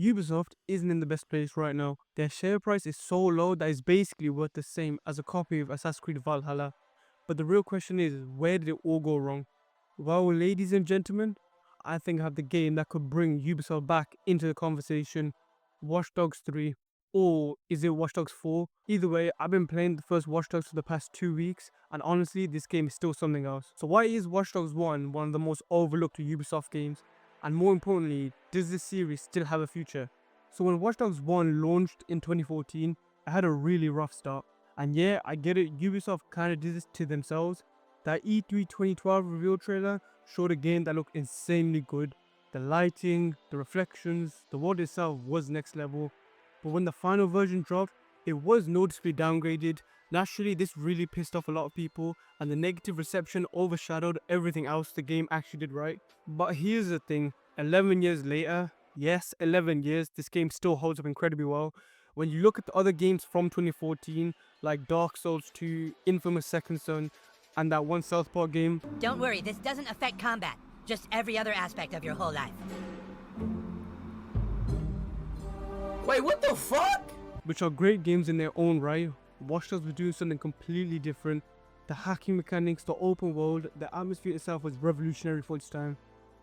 Ubisoft isn't in the best place right now. Their share price is so low that it's basically worth the same as a copy of Assassin's Creed Valhalla. But the real question is, where did it all go wrong? Well, ladies and gentlemen, I think I have the game that could bring Ubisoft back into the conversation. Watch Dogs 3. Or is it Watch Dogs 4? Either way, I've been playing the first Watch Dogs for the past 2 weeks, and honestly, this game is still something else. So why is Watch Dogs 1 one of the most overlooked Ubisoft games? And more importantly, does this series still have a future? So when Watch Dogs 1 launched in 2014, it had a really rough start. And yeah, I get it, Ubisoft kinda did this to themselves. That E3 2012 reveal trailer showed a game that looked insanely good. The lighting, the reflections, the world itself was next level. But when the final version dropped, it was noticeably downgraded. Naturally, this really pissed off a lot of people, and the negative reception overshadowed everything else the game actually did right. But here's the thing, 11 years later, yes, 11 years, this game still holds up incredibly well. When you look at the other games from 2014, like Dark Souls 2, Infamous Second Son, and that one South Park game. Don't worry, this doesn't affect combat, just every other aspect of your whole life. Wait, what the fuck? Which are great games in their own right. Watch Dogs was doing something completely different. The hacking mechanics, the open world, the atmosphere itself was revolutionary for its time.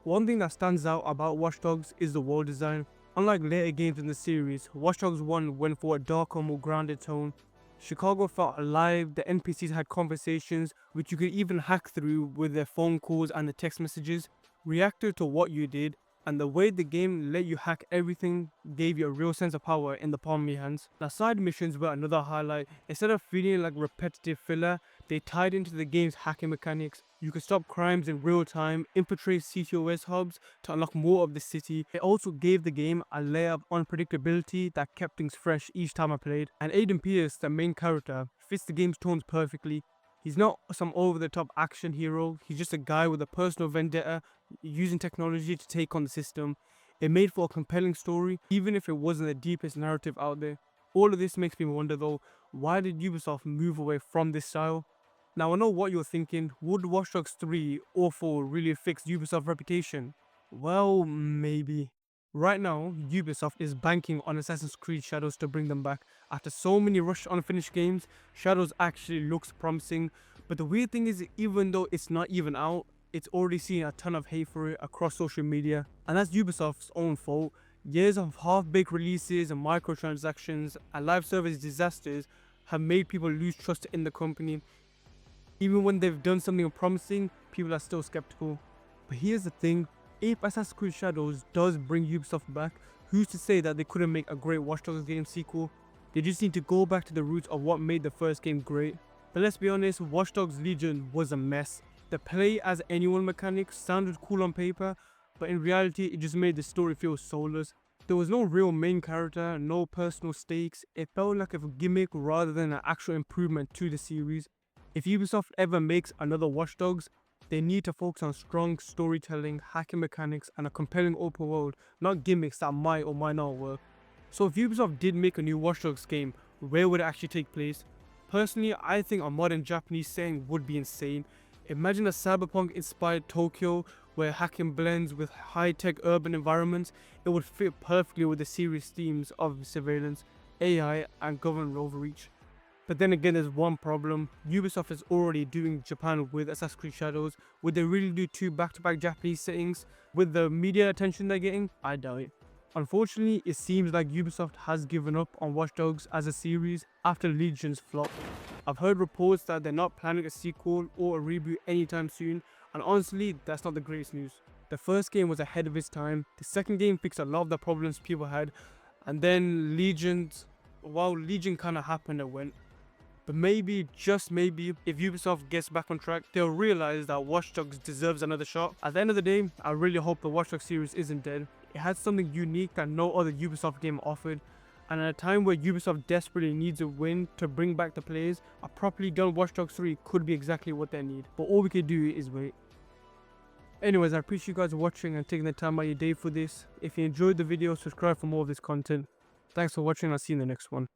One thing that stands out about Watch Dogs is the world design. Unlike later games in the series, Watch Dogs 1 went for a darker, more grounded tone. Chicago felt alive, the NPCs had conversations which you could even hack through with their phone calls and the text messages, reacted to what you did, and the way the game let you hack everything gave you a real sense of power in the palm of your hands. Now, side missions were another highlight. Instead of feeling like repetitive filler, they tied into the game's hacking mechanics. You could stop crimes in real time, infiltrate CTOS hubs to unlock more of the city. It also gave the game a layer of unpredictability that kept things fresh each time I played. And Aiden Pierce, the main character, fits the game's tones perfectly. He's not some over-the-top action hero, he's just a guy with a personal vendetta, using technology to take on the system. It made for a compelling story, even if it wasn't the deepest narrative out there. All of this makes me wonder though, why did Ubisoft move away from this style? Now I know what you're thinking, would Watch Dogs 3 or 4 really fix Ubisoft's reputation? Well, maybe. Right now, Ubisoft is banking on Assassin's Creed Shadows to bring them back. After so many rushed unfinished games, Shadows actually looks promising, but the weird thing is, even though it's not even out, it's already seen a ton of hate for it across social media, and that's Ubisoft's own fault. Years of half-baked releases and microtransactions and live service disasters have made people lose trust in the company. Even when they've done something promising, people are still skeptical. But here's the thing, if Assassin's Creed Shadows does bring Ubisoft back, who's to say that they couldn't make a great Watch Dogs game sequel? They just need to go back to the roots of what made the first game great. But let's be honest, Watch Dogs Legion was a mess. The play as anyone mechanic sounded cool on paper, but in reality it just made the story feel soulless. There was no real main character, no personal stakes. It felt like a gimmick rather than an actual improvement to the series. If Ubisoft ever makes another Watch Dogs, they need to focus on strong storytelling, hacking mechanics, and a compelling open world, not gimmicks that might or might not work. So if Ubisoft did make a new Watch Dogs game, where would it actually take place? Personally, I think a modern Japanese setting would be insane. Imagine a cyberpunk-inspired Tokyo where hacking blends with high-tech urban environments. It would fit perfectly with the series themes of surveillance, AI, and government overreach. But then again, there's one problem. Ubisoft is already doing Japan with Assassin's Creed Shadows. Would they really do 2 back-to-back Japanese settings? With the media attention they're getting? I doubt it. Unfortunately, it seems like Ubisoft has given up on Watch Dogs as a series after Legion's flop. I've heard reports that they're not planning a sequel or a reboot anytime soon, and honestly, that's not the greatest news. The first game was ahead of its time, the second game fixed a lot of the problems people had, and then Legion kinda happened and went. But maybe, just maybe, if Ubisoft gets back on track, they'll realize that Watch Dogs deserves another shot. At the end of the day, I really hope the Watch Dogs series isn't dead. It had something unique that no other Ubisoft game offered, and at a time where Ubisoft desperately needs a win to bring back the players, a properly done Watch Dogs 3 could be exactly what they need. But all we can do is wait. Anyways, I appreciate you guys watching and taking the time out of your day for this. If you enjoyed the video, subscribe for more of this content. Thanks for watching, I'll see you in the next one.